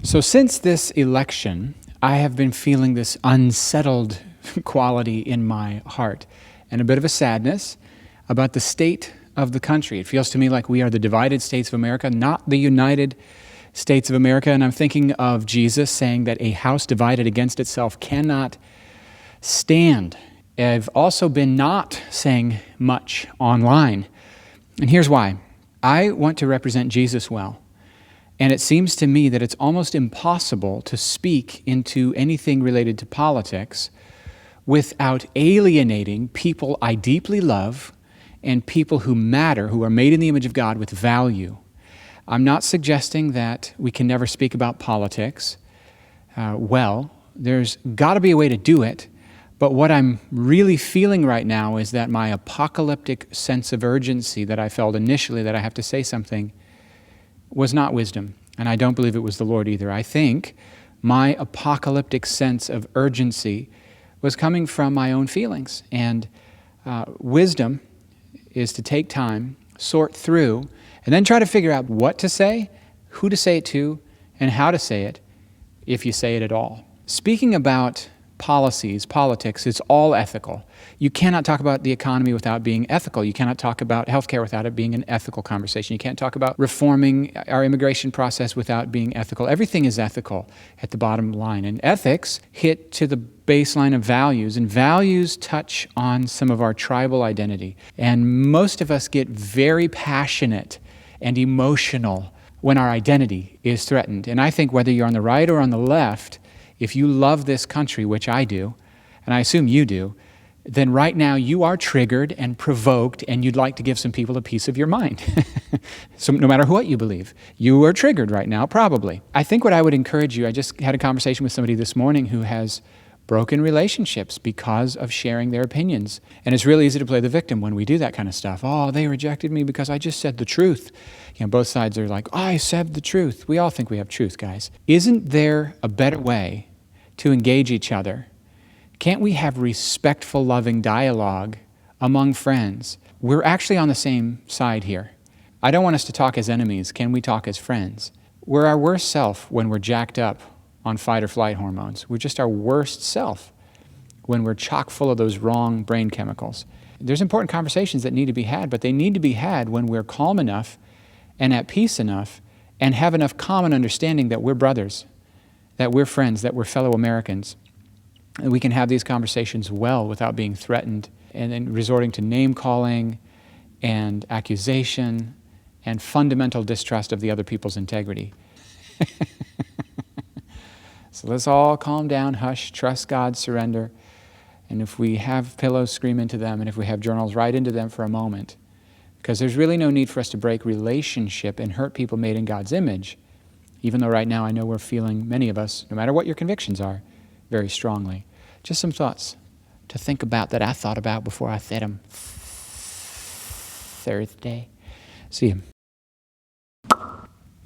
So since this election, I have been feeling this unsettled quality in my heart and a bit of a sadness about the state of the country. It feels to me like we are the divided states of America, not the United States of America. And I'm thinking of Jesus saying that a house divided against itself cannot stand. I've also been not saying much online. And here's why. I want to represent Jesus well. And it seems to me that it's almost impossible to speak into anything related to politics without alienating people I deeply love and people who matter, who are made in the image of God with value. I'm not suggesting that we can never speak about politics. There's got to be a way to do it. But what I'm really feeling right now is that my apocalyptic sense of urgency that I felt initially that I have to say something was not wisdom, and I don't believe it was the Lord either. I think my apocalyptic sense of urgency was coming from my own feelings, and wisdom is to take time, sort through, and then try to figure out what to say, who to say it to, and how to say it, if you say it at all. Speaking about policies, politics, it's all ethical. You cannot talk about the economy without being ethical. You cannot talk about healthcare without it being an ethical conversation. You can't talk about reforming our immigration process without being ethical. Everything is ethical at the bottom line. And ethics hit to the baseline of values, and values touch on some of our tribal identity. And most of us get very passionate and emotional when our identity is threatened. And I think whether you're on the right or on the left, if you love this country, which I do, and I assume you do, then right now you are triggered and provoked and you'd like to give some people a piece of your mind. So no matter what you believe, you are triggered right now, probably. I think what I would encourage you, I just had a conversation with somebody this morning who has broken relationships because of sharing their opinions. And it's really easy to play the victim when we do that kind of stuff. Oh, they rejected me because I just said the truth. You know, both sides are like, oh, I said the truth. We all think we have truth, guys. Isn't there a better way to engage each other? Can't we have respectful, loving dialogue among friends? We're actually on the same side here. I don't want us to talk as enemies. Can we talk as friends? We're our worst self when we're jacked up on fight or flight hormones. We're just our worst self when we're chock full of those wrong brain chemicals. There's important conversations that need to be had, but they need to be had when we're calm enough and at peace enough and have enough common understanding that we're brothers, that we're friends, that we're fellow Americans. And we can have these conversations well without being threatened and then resorting to name-calling and accusation and fundamental distrust of the other people's integrity. So let's all calm down, hush, trust God, surrender. And if we have pillows, scream into them. And if we have journals, write into them for a moment. Because there's really no need for us to break relationship and hurt people made in God's image. Even though right now I know we're feeling, many of us, no matter what your convictions are, very strongly. Just some thoughts to think about that I thought about before I said them Thursday. See you.